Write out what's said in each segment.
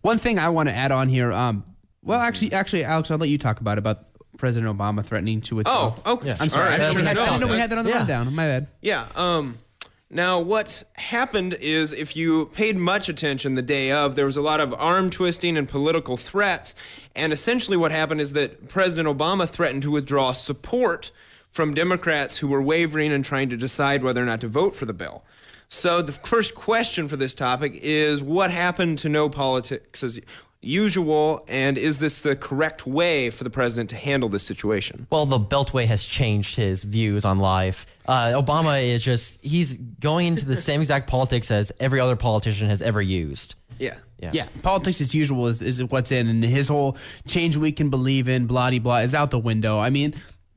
One thing I want to add on here. Well, actually, Alex, I'll let you talk about President Obama threatening to withdraw. Oh, okay. Yeah. I'm sorry. Right. I didn't know we had that on the rundown. My bad. Yeah. Now, what happened is, if you paid much attention the day of, there was a lot of arm twisting and political threats. And essentially what happened is that President Obama threatened to withdraw support from Democrats who were wavering and trying to decide whether or not to vote for the bill. So the first question for this topic is, what happened to no politics as usual, and is this the correct way for the president to handle this situation? Well, the Beltway has changed his views on life. Obama he's going into the same exact politics as every other politician has ever used. Yeah. Politics as usual is what's in, and his whole change we can believe in, blah-de-blah, is out the window. I mean,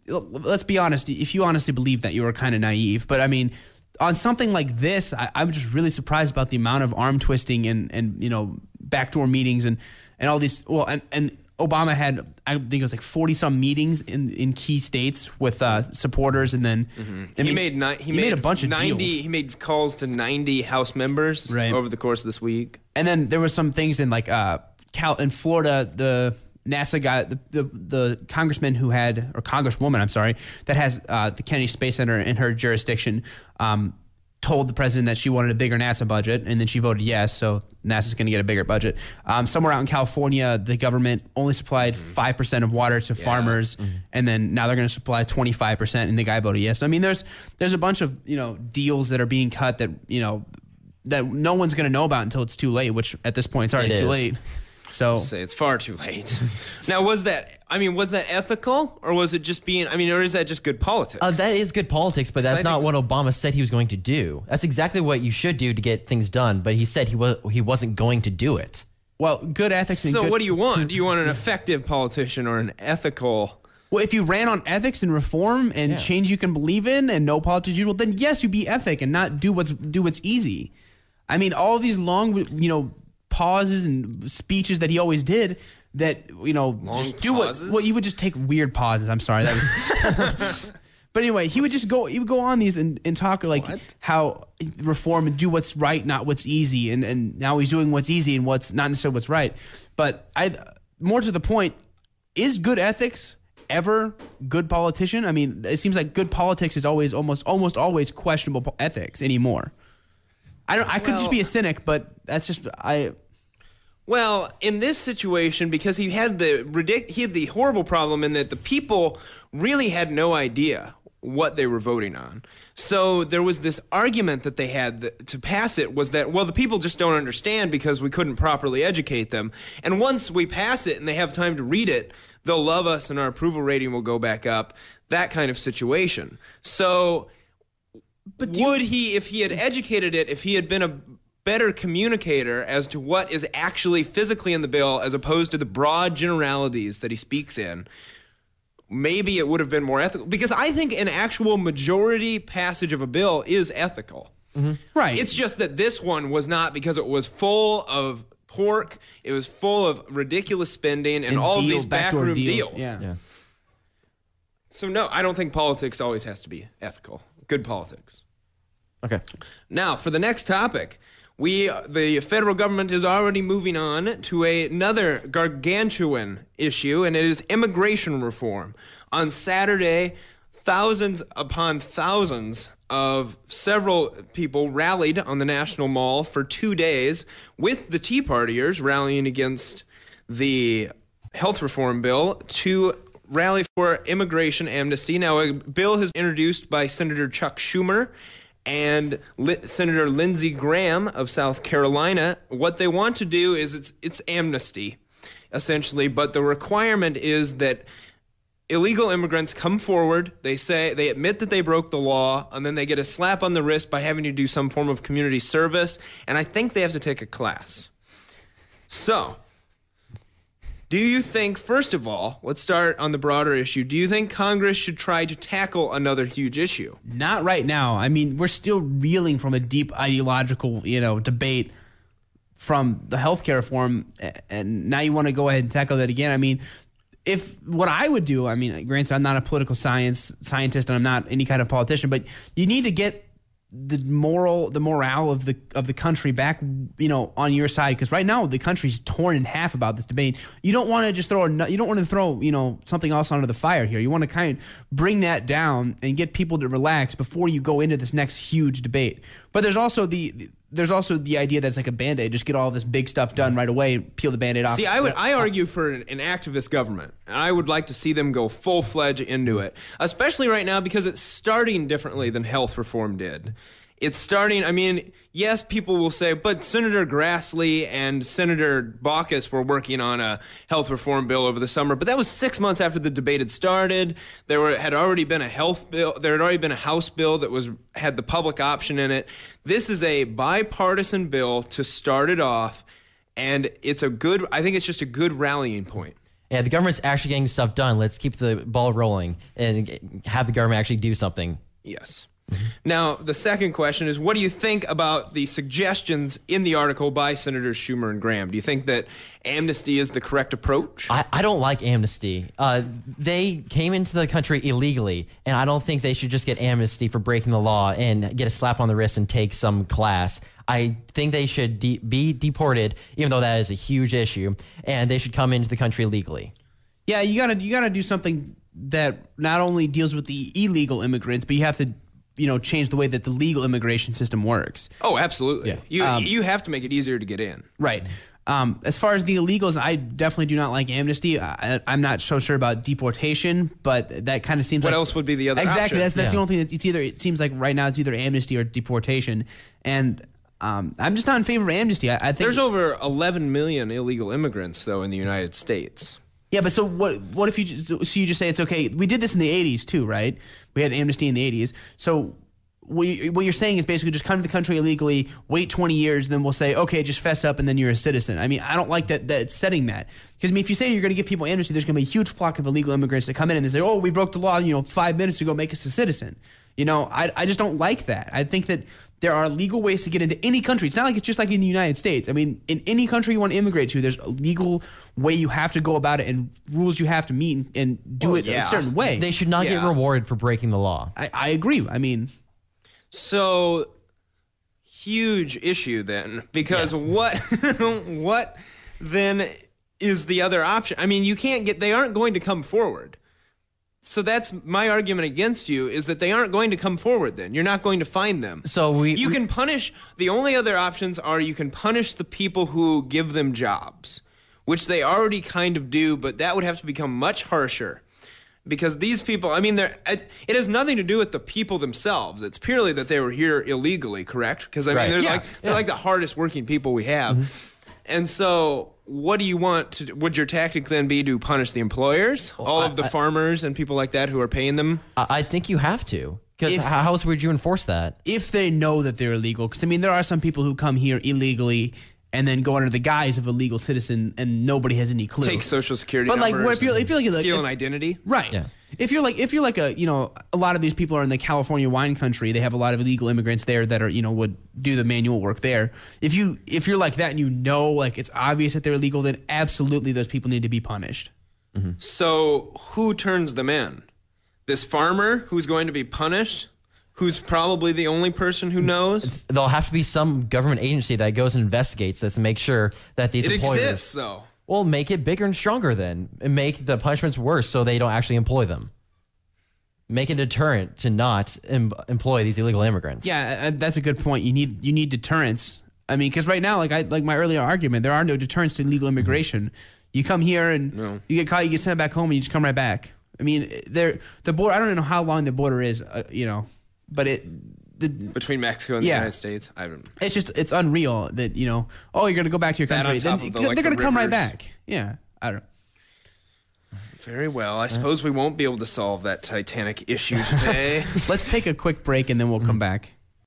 let's be honest. If you honestly believe that, you are kind of naive. But I mean, on something like this, I'm just really surprised about the amount of arm twisting and backdoor meetings and all these. Well, and Obama had, I think it was like 40 some meetings in key states with supporters, and then he made a bunch of 90 deals. He made calls to 90 House members over the course of this week. And then there were some things in like in Florida, the NASA guy, the congressman who had, or congresswoman, I'm sorry, that has the Kennedy Space Center in her jurisdiction, told the president that she wanted a bigger NASA budget, and then she voted yes, so NASA's going to get a bigger budget. Somewhere out in California, the government only supplied 5% of water to farmers, and then now they're going to supply 25%, and the guy voted yes. I mean, there's a bunch of deals that are being cut that that no one's going to know about until it's too late, which at this point it's already too late. So say it's far too late. Now, was that ethical, or was it just or is that just good politics? That is good politics, but that's not what Obama said he was going to do. That's exactly what you should do to get things done, but he said he wasn't going to do it. Well, good ethics. So what do you want? Do you want an effective politician or an ethical? Well, if you ran on ethics and reform and change you can believe in and no politics usual, then yes, you be ethic and not do what's easy. I mean, all of these long, pauses and speeches that he always did that, just do pauses? Well, you would just take weird pauses. I'm sorry. That was, but anyway, he would go on these and talk like how reform and do what's right, not what's easy. And now he's doing what's easy and what's not necessarily what's right. But more to the point, is good ethics ever good politician? I mean, it seems like good politics is always almost always questionable ethics anymore. I could just be a cynic, but that's just Well, in this situation, because he had the horrible problem in that the people really had no idea what they were voting on. So there was this argument that they had to pass it was that, well, the people just don't understand because we couldn't properly educate them. And once we pass it and they have time to read it, they'll love us and our approval rating will go back up. That kind of situation. So, but if he had educated it, if he had been a better communicator as to what is actually physically in the bill as opposed to the broad generalities that he speaks in, maybe it would have been more ethical. Because I think an actual majority passage of a bill is ethical. Mm-hmm. Right. It's just that this one was not, because it was full of pork, it was full of ridiculous spending and all of these backroom deals. Yeah. So no, I don't think politics always has to be ethical. Good politics. Okay. Now, for the next topic, the federal government is already moving on to another gargantuan issue, and it is immigration reform. On Saturday, thousands upon thousands of several people rallied on the National Mall for 2 days with the Tea Partiers rallying against the health reform bill to rally for immigration amnesty. Now, a bill has been introduced by Senator Chuck Schumer and Senator Lindsey Graham of South Carolina. What they want to do is it's amnesty, essentially, but the requirement is that illegal immigrants come forward, they admit that they broke the law, and then they get a slap on the wrist by having to do some form of community service, and I think they have to take a class. So, do you think, first of all, let's start on the broader issue, do you think Congress should try to tackle another huge issue? Not right now. I mean, we're still reeling from a deep ideological, debate from the healthcare reform, and now you want to go ahead and tackle that again. I mean, what I would do, I mean, granted, I'm not a political scientist and I'm not any kind of politician, but you need to get morale of the country back, on your side, because right now the country's torn in half about this debate. You don't want to just throw something else onto the fire here. You want to kind of bring that down and get people to relax before you go into this next huge debate. But there's also the idea that it's like a Band-Aid. Just get all this big stuff done right away, peel the Band-Aid off. See, I argue for an activist government. And I would like to see them go full-fledged into it, especially right now because it's starting differently than health reform did. It's starting, yes, people will say, but Senator Grassley and Senator Baucus were working on a health reform bill over the summer, but that was 6 months after the debate had started. There had already been a health bill. There had already been a House bill that had the public option in it. This is a bipartisan bill to start it off, and I think it's just a good rallying point. Yeah, the government's actually getting stuff done. Let's keep the ball rolling and have the government actually do something. Yes. Now, the second question is, what do you think about the suggestions in the article by Senators Schumer and Graham? Do you think that amnesty is the correct approach? I don't like amnesty. They came into the country illegally, and I don't think they should just get amnesty for breaking the law and get a slap on the wrist and take some class. I think they should be deported, even though that is a huge issue, and they should come into the country legally. Yeah, you gotta do something that not only deals with the illegal immigrants, but you have to change the way that the legal immigration system works. Oh, absolutely. Yeah. You have to make it easier to get in. Right. As far as the illegals, I definitely do not like amnesty. I'm not so sure about deportation, but that kind of seems what else would be the other exactly. option? That's the only thing. It seems like right now it's either amnesty or deportation, and I'm just not in favor of amnesty. I think there's over 11 million illegal immigrants though in the United States. Yeah, but so what if you just say it's okay? We did this in the 80s too, right? We had amnesty in the 80s. So what you're saying is basically just come to the country illegally, wait 20 years, then we'll say, okay, just fess up and then you're a citizen. I don't like that it's setting that. Because if you say you're going to give people amnesty, there's going to be a huge flock of illegal immigrants that come in and they say, oh, we broke the law, 5 minutes ago, make us a citizen. I just don't like that. I think that there are legal ways to get into any country. It's not like it's just like in the United States. In any country you want to immigrate to, there's a legal way you have to go about it and rules you have to meet and do it a certain way. They should not get rewarded for breaking the law. I agree. So, huge issue then, because what then is the other option? They aren't going to come forward. So that's my argument against you, is that they aren't going to come forward then. You're not going to find them. So you can punish, the only other options are you can punish the people who give them jobs, which they already kind of do, but that would have to become much harsher. Because these people, it has nothing to do with the people themselves. It's purely that they were here illegally, correct? Because, they're like the hardest working people we have. Mm-hmm. And so what do you want to do? Would your tactic then be to punish the employers, all of the farmers and people like that who are paying them? I think you have to. Because how else would you enforce that? If they know that they're illegal. Because, there are some people who come here illegally and then go under the guise of a legal citizen and nobody has any clue. Take social security numbers. But if you're steal an identity. Right. Yeah. If you're like a lot of these people are in the California wine country, they have a lot of illegal immigrants there that are, would do the manual work there. If you're like that and it's obvious that they're illegal, then absolutely those people need to be punished. Mm-hmm. So who turns them in? This farmer who's going to be punished? Who's probably the only person who knows? There'll have to be some government agency that goes and investigates this and makes sure that these employers... It exists, though. Well, make it bigger and stronger then. And make the punishments worse so they don't actually employ them. Make a deterrent to not employ these illegal immigrants. Yeah, that's a good point. You need deterrents. Because right now, like my earlier argument, there are no deterrents to illegal immigration. You come here and you get caught, you get sent back home, and you just come right back. The border. I don't know how long the border is. But between Mexico and the United States, it's unreal that you're going to go back to your country. Then they're going to come right back. Yeah, I don't know. Very well. I suppose we won't be able to solve that Titanic issue today. Let's take a quick break and then we'll come back.